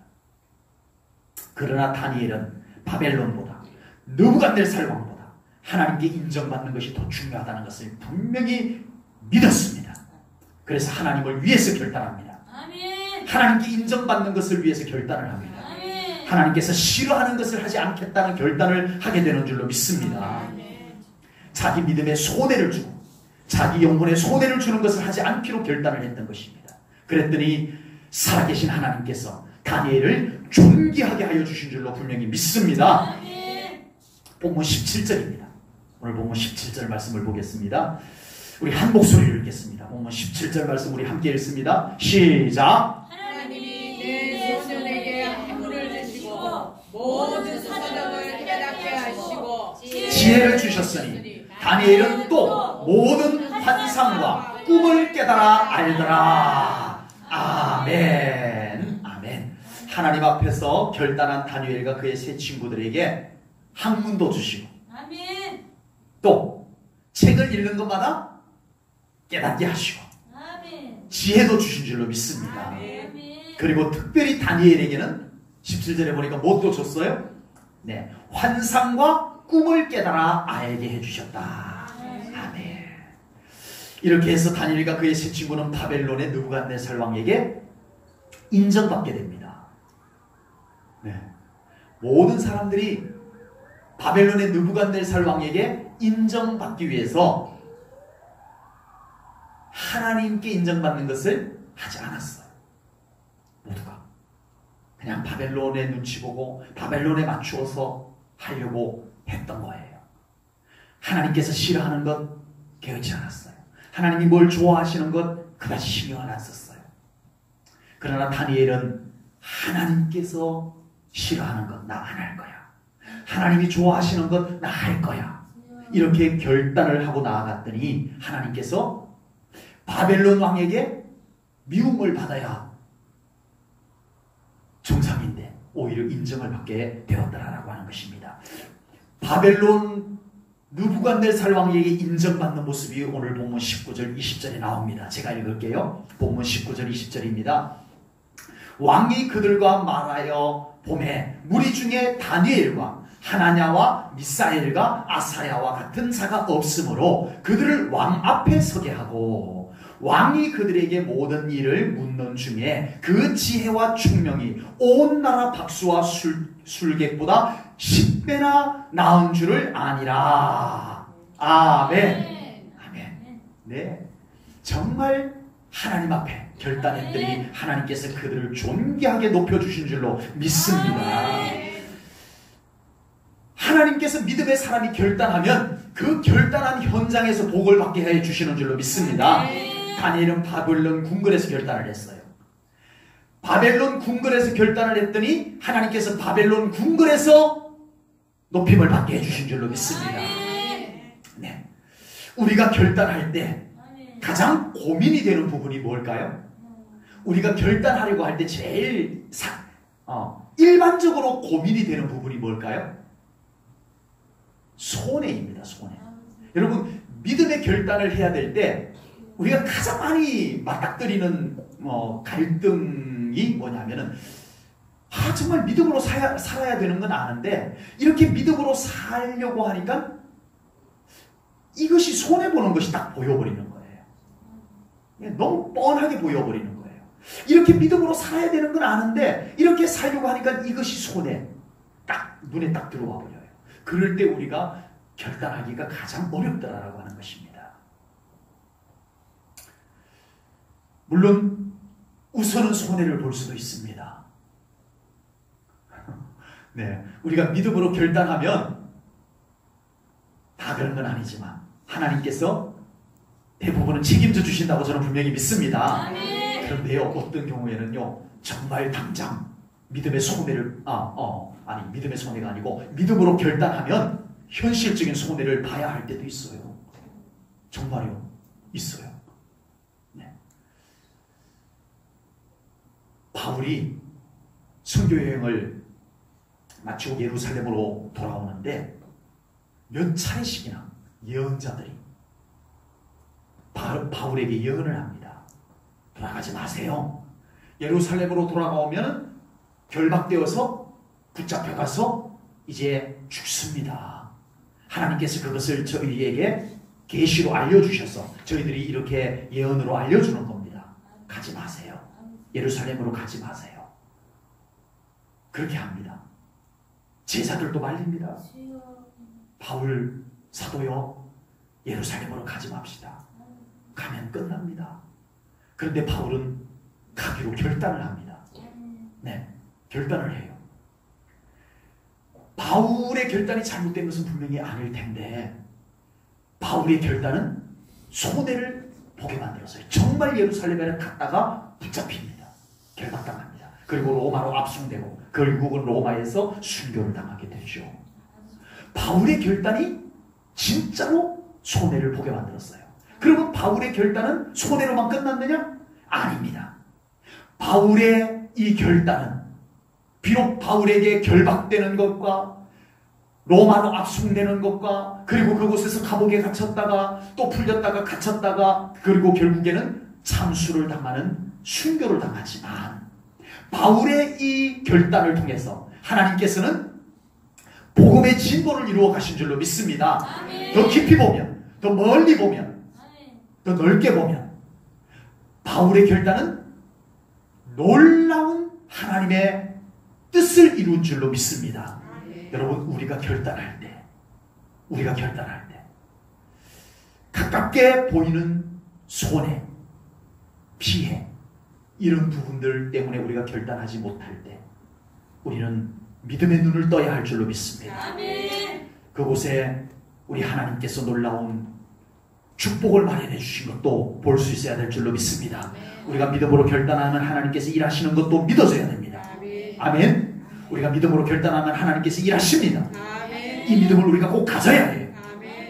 그러나 다니엘은 바벨론보다, 느부갓네살 왕보다 하나님께 인정받는 것이 더 중요하다는 것을 분명히 믿었습니다. 그래서 하나님을 위해서 결단합니다. 하나님께 인정받는 것을 위해서 결단을 합니다. 하나님께서 싫어하는 것을 하지 않겠다는 결단을 하게 되는 줄로 믿습니다. 자기 믿음에 손해를 주고 자기 영혼에 손해를 주는 것을 하지 않기로 결단을 했던 것입니다. 그랬더니 살아계신 하나님께서 다니엘을 존귀하게 하여 주신 줄로 분명히 믿습니다. 본문 17절입니다. 오늘 본문 17절 말씀을 보겠습니다. 우리 한 목소리를 읽겠습니다. 본문 17절 말씀 우리 함께 읽습니다. 시작. 하나님이 내 소년에게 학문을 주시고 모든 사정을 깨닫게 하시고 지혜를 주셨으니 다니엘은 또 모든 환상과 꿈을 깨달아 알더라. 아멘. 아멘. 하나님 앞에서 결단한 다니엘과 그의 세 친구들에게 학문도 주시고 아멘. 또 책을 읽는 것마다 깨닫게 하시고 아멘. 지혜도 주신 줄로 믿습니다. 아멘. 그리고 특별히 다니엘에게는 17절에 보니까 뭣도 줬어요? 네, 환상과 꿈을 깨달아 알게 해주셨다. 아멘. 이렇게 해서 다니엘과 그의 세 친구는 바벨론의 느부갓네살 왕에게 인정받게 됩니다. 네, 모든 사람들이 바벨론의 느부갓네살 왕에게 인정받기 위해서 하나님께 인정받는 것을 하지 않았어요. 모두가 그냥 바벨론의 눈치 보고 바벨론에 맞추어서 하려고 했던 거예요. 하나님께서 싫어하는 것 개의치 않았어요. 하나님이 뭘 좋아하시는 것 그다지 신경을 안 썼어요. 그러나 다니엘은 하나님께서 싫어하는 것 나 안 할 거야. 하나님이 좋아하시는 것 나 할 거야. 이렇게 결단을 하고 나아갔더니 하나님께서 바벨론 왕에게 미움을 받아야 정상인데 오히려 인정을 받게 되었더라라고 하는 것입니다. 바벨론 느부갓네살 왕에게 인정받는 모습이 오늘 본문 19절 20절에 나옵니다. 제가 읽을게요. 본문 19절 20절입니다. 왕이 그들과 말하여 보매 무리 중에 다니엘과 하나냐와 미사엘과 아사야와 같은 자가 없으므로 그들을 왕 앞에 서게 하고 왕이 그들에게 모든 일을 묻는 중에 그 지혜와 총명이 온 나라 박수와 술객보다 10배나 나은 줄을 아니라. 아멘. 아멘. 네, 정말 하나님 앞에 결단했더니 하나님께서 그들을 존귀하게 높여주신 줄로 믿습니다. 하나님께서 믿음의 사람이 결단하면 그 결단한 현장에서 복을 받게 해주시는 줄로 믿습니다. 다니엘은 바벨론 궁궐에서 결단을 했어요. 바벨론 궁궐에서 결단을 했더니 하나님께서 바벨론 궁궐에서 높임을 받게 해주신 줄로 믿습니다. 네, 우리가 결단할 때 가장 고민이 되는 부분이 뭘까요? 우리가 결단하려고 할 때 제일 일반적으로 고민이 되는 부분이 뭘까요? 손해입니다. 손해. 여러분, 믿음의 결단을 해야 될 때 우리가 가장 많이 맞닥뜨리는 갈등이 뭐냐면은 정말 믿음으로 살아야 되는 건 아는데 이렇게 믿음으로 살려고 하니까 이것이 손해보는 것이 딱 보여버리는 거예요. 너무 뻔하게 보여버리는 거예요. 이렇게 믿음으로 살아야 되는 건 아는데 이렇게 살려고 하니까 이것이 손해 딱 눈에 딱 들어와 버려요. 그럴 때 우리가 결단하기가 가장 어렵다라고 하는 것입니다. 물론 우선은 손해를 볼 수도 있습니다. 네, 우리가 믿음으로 결단하면 다 그런 건 아니지만 하나님께서 대부분은 책임져 주신다고 저는 분명히 믿습니다. 그런데요, 어떤 경우에는요 정말 당장 믿음의 손해를 믿음의 손해가 아니고 믿음으로 결단하면 현실적인 손해를 봐야 할 때도 있어요. 정말요, 있어요. 네. 바울이 선교 여행을 마치고 예루살렘으로 돌아오는데 몇 차례씩이나 예언자들이 바울에게 예언을 합니다. 돌아가지 마세요. 예루살렘으로 돌아가오면 결박되어서 붙잡혀가서 이제 죽습니다. 하나님께서 그것을 저희에게 계시로 알려주셔서 저희들이 이렇게 예언으로 알려주는 겁니다. 가지 마세요. 예루살렘으로 가지 마세요. 그렇게 합니다. 제자들도 말립니다. 바울 사도요, 예루살렘으로 가지 맙시다. 가면 끝납니다. 그런데 바울은 가기로 결단을 합니다. 네, 결단을 해요. 바울의 결단이 잘못된 것은 분명히 아닐 텐데 바울의 결단은 손해를 보게 만들었어요. 정말 예루살렘에 갔다가 붙잡힙니다. 결박당합니다. 그리고 로마로 압송되고 결국은 로마에서 순교를 당하게 되죠. 바울의 결단이 진짜로 손해를 보게 만들었어요. 그러면 바울의 결단은 손해로만 끝났느냐? 아닙니다. 바울의 이 결단은 비록 바울에게 결박되는 것과 로마로 압송되는 것과 그리고 그곳에서 감옥에 갇혔다가 또 풀렸다가 갇혔다가 그리고 결국에는 참수를 당하는 순교를 당하지만 바울의 이 결단을 통해서 하나님께서는 복음의 진보를 이루어 가신 줄로 믿습니다. 아멘. 더 깊이 보면, 더 멀리 보면, 아멘. 더 넓게 보면 바울의 결단은 놀라운 하나님의 뜻을 이룬 줄로 믿습니다. 여러분, 우리가 결단할 때 가깝게 보이는 손해, 피해 이런 부분들 때문에 우리가 결단하지 못할 때 우리는 믿음의 눈을 떠야 할 줄로 믿습니다. 아멘. 그곳에 우리 하나님께서 놀라운 축복을 마련해 주신 것도 볼 수 있어야 될 줄로 믿습니다. 우리가 믿음으로 결단하면 하나님께서 일하시는 것도 믿어줘야 됩니다. 아멘. 우리가 믿음으로 결단하면 하나님께서 일하십니다. 이 믿음을 우리가 꼭 가져야 해요.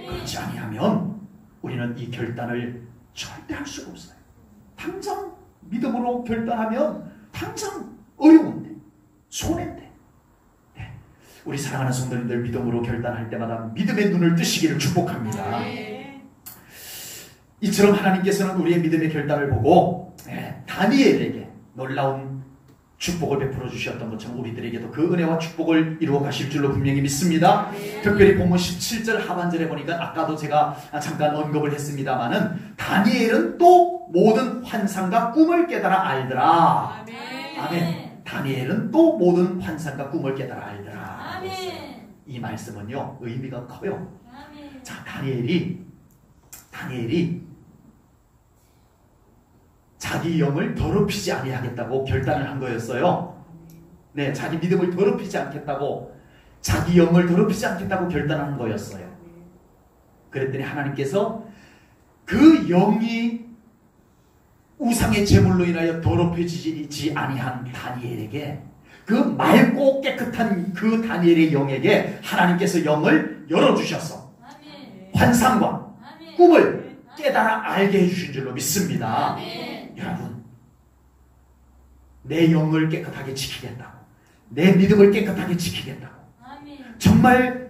그렇지 아니하면 우리는 이 결단을 절대 할 수가 없어요. 당장 믿음으로 결단하면 당장 어려운데, 손해인데. 네. 우리 사랑하는 성도님들, 믿음으로 결단할 때마다 믿음의 눈을 뜨시기를 축복합니다. 이처럼 하나님께서는 우리의 믿음의 결단을 보고 다니엘에게 놀라운 축복을 베풀어 주셨던 것처럼 우리들에게도 그 은혜와 축복을 이루어 가실 줄로 분명히 믿습니다. 특별히 본문 17절 하반절에 보니까 아까도 제가 잠깐 언급을 했습니다마는 다니엘은 또 모든 환상과 꿈을 깨달아 알더라. 아멘. 다니엘은 또 모든 환상과 꿈을 깨달아 알더라. 아멘. 이 말씀은요, 의미가 커요. 아멘. 자, 다니엘이 자기 영을 더럽히지 아니하겠다고 결단을 한 거였어요. 네, 자기 믿음을 더럽히지 않겠다고, 자기 영을 더럽히지 않겠다고 결단한 거였어요. 그랬더니 하나님께서 그 영이 우상의 제물로 인하여 더럽혀지지 아니한 다니엘에게, 그 맑고 깨끗한 그 다니엘의 영에게 하나님께서 영을 열어주셔서 아멘. 환상과 아멘. 꿈을 깨달아 알게 해주신 줄로 믿습니다. 아멘. 여러분, 내 영을 깨끗하게 지키겠다고, 내 믿음을 깨끗하게 지키겠다고, 아멘. 정말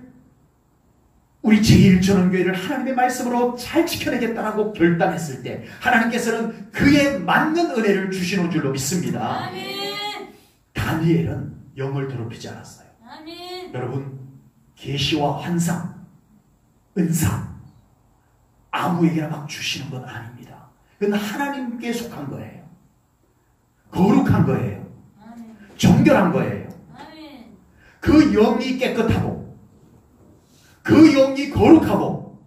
우리 제1전원교회를 하나님의 말씀으로 잘 지켜내겠다라고 결단했을 때 하나님께서는 그에 맞는 은혜를 주시는 줄로 믿습니다. 아멘. 다니엘은 영을 더럽히지 않았어요. 아멘. 여러분, 계시와 환상, 은사 아무에게나 막 주시는 건 아닙니다. 그건 하나님께 속한 거예요. 거룩한 거예요. 아멘. 정결한 거예요. 아멘. 그 영이 깨끗하고, 그 영이 거룩하고,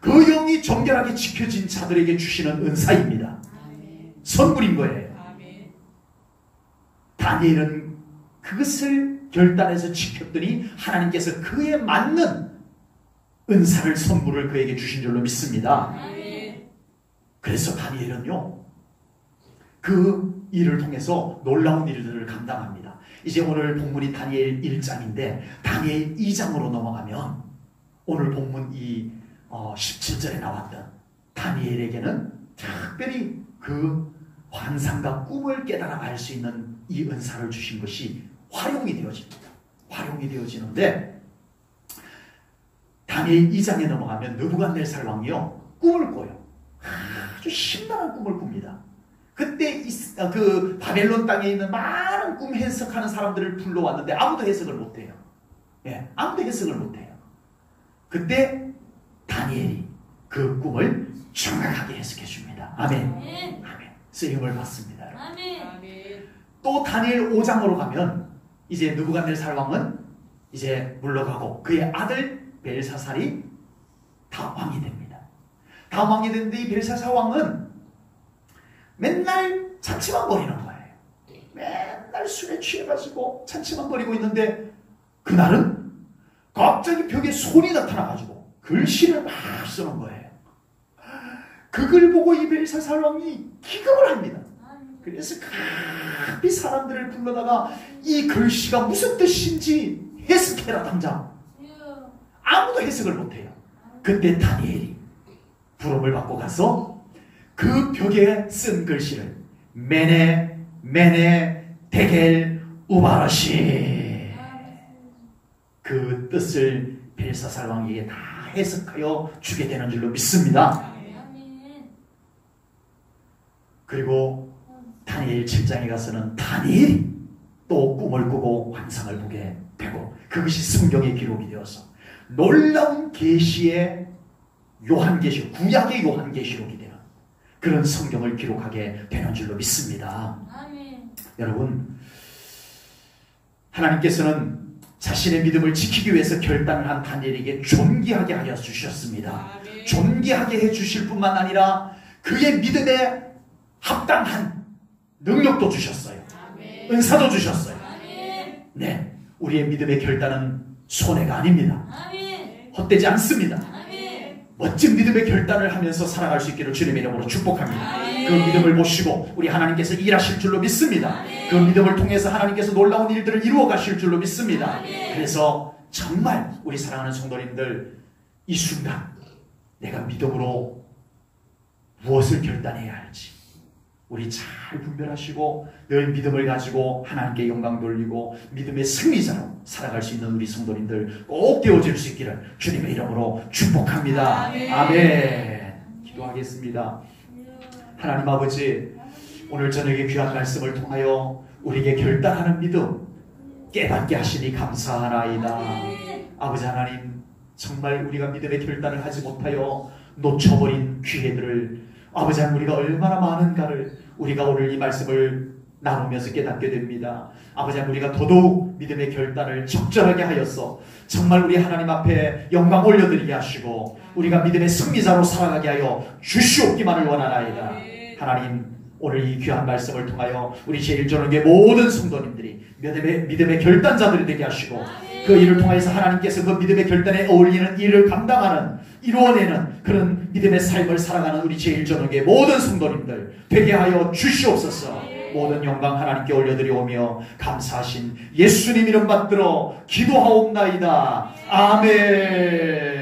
그 영이 정결하게 지켜진 자들에게 주시는 은사입니다. 선물인 거예요. 다니엘은 그것을 결단해서 지켰더니 하나님께서 그에 맞는 은사를, 선물을 그에게 주신 줄로 믿습니다. 그래서 다니엘은요, 그 일을 통해서 놀라운 일들을 감당합니다. 이제 오늘 본문이 다니엘 1장인데 다니엘 2장으로 넘어가면 오늘 본문 이 17절에 나왔던 다니엘에게는 특별히 그 환상과 꿈을 깨달아 알 수 있는 이 은사를 주신 것이 활용이 되어집니다. 활용이 되어지는데 다니엘 2장에 넘어가면 느부갓네살 왕이요, 꿈을 꿔요. 아주 신나는 꿈을 꿉니다. 그때 그 바벨론 땅에 있는 많은 꿈 해석하는 사람들을 불러왔는데 아무도 해석을 못해요. 예, 아무도 해석을 못해요. 그때 다니엘이 그 꿈을 정확하게 해석해 줍니다. 아멘. 아멘. 아멘. 쓰임을 받습니다. 아멘. 또 다니엘 5장으로 가면 이제 느부갓네살 왕은 이제 물러가고 그의 아들 벨사살이 다음 왕이 됩니다. 다음 왕이 됐는데 이 벨사살 왕은 맨날 잔치만 벌이는 거예요. 맨날 술에 취해가지고 잔치만 벌이고 있는데 그날은 갑자기 벽에 손이 나타나가지고 글씨를 막 쓰는 거예요. 그걸 보고 이 벨사살 왕이 기겁을 합니다. 그래서 급히 사람들을 불러다가 이 글씨가 무슨 뜻인지 해석해라 당장. 아무도 해석을 못해요. 그때 다니엘이 부름을 받고 가서 그 벽에 쓴 글씨를 메네 메네 데겔 우바르시, 그 뜻을 벨사살 왕에게 다 해석하여 주게 되는 줄로 믿습니다. 아멘. 그리고 다니엘 7장에 가서는 다니엘이 또 꿈을 꾸고 환상을 보게 되고, 그것이 성경에 기록이 되어서 놀라운 계시의 요한계시록, 구약의 요한계시록이 되는 그런 성경을 기록하게 되는 줄로 믿습니다. 아멘. 여러분, 하나님께서는 자신의 믿음을 지키기 위해서 결단을 한 다니엘에게 존귀하게 하여 주셨습니다. 아멘. 존귀하게 해 주실 뿐만 아니라 그의 믿음에 합당한 능력도 주셨어요. 아멘. 은사도 주셨어요. 아멘. 네, 우리의 믿음의 결단은 손해가 아닙니다. 아멘. 헛되지 않습니다. 아멘. 멋진 믿음의 결단을 하면서 살아갈 수 있기를 주님의 이름으로 축복합니다. 그 믿음을 모시고 우리 하나님께서 일하실 줄로 믿습니다. 그 믿음을 통해서 하나님께서 놀라운 일들을 이루어 가실 줄로 믿습니다. 그래서 정말 우리 사랑하는 성도님들, 이 순간 내가 믿음으로 무엇을 결단해야 할지 우리 잘 분별하시고 늘 믿음을 가지고 하나님께 영광 돌리고 믿음의 승리자로 살아갈 수 있는 우리 성도님들 꼭 되어질 수 있기를 주님의 이름으로 축복합니다. 아멘. 아멘. 기도하겠습니다. 하나님 아버지, 오늘 저녁에 귀한 말씀을 통하여 우리에게 결단하는 믿음 깨닫게 하시니 감사하나이다. 아버지 하나님, 정말 우리가 믿음의 결단을 하지 못하여 놓쳐버린 기회들을 아버지 하나님, 우리가 얼마나 많은가를 우리가 오늘 이 말씀을 나누면서 깨닫게 됩니다. 아버지 하나님, 우리가 더더욱 믿음의 결단을 적절하게 하여서 정말 우리 하나님 앞에 영광 올려드리게 하시고 우리가 믿음의 승리자로 살아가게 하여 주시옵기만을 원하나이다. 하나님, 오늘 이 귀한 말씀을 통하여 우리 제1조능의 모든 성도님들이 믿음의 결단자들이 되게 하시고 그 일을 통해서 하나님께서 그 믿음의 결단에 어울리는 일을 감당하는, 이루어내는 그런 믿음의 삶을 살아가는 우리 제1조능의 모든 성도님들 되게 하여 주시옵소서. 모든 영광 하나님께 올려드리오며 감사하신 예수님 이름 받들어 기도하옵나이다. 아멘.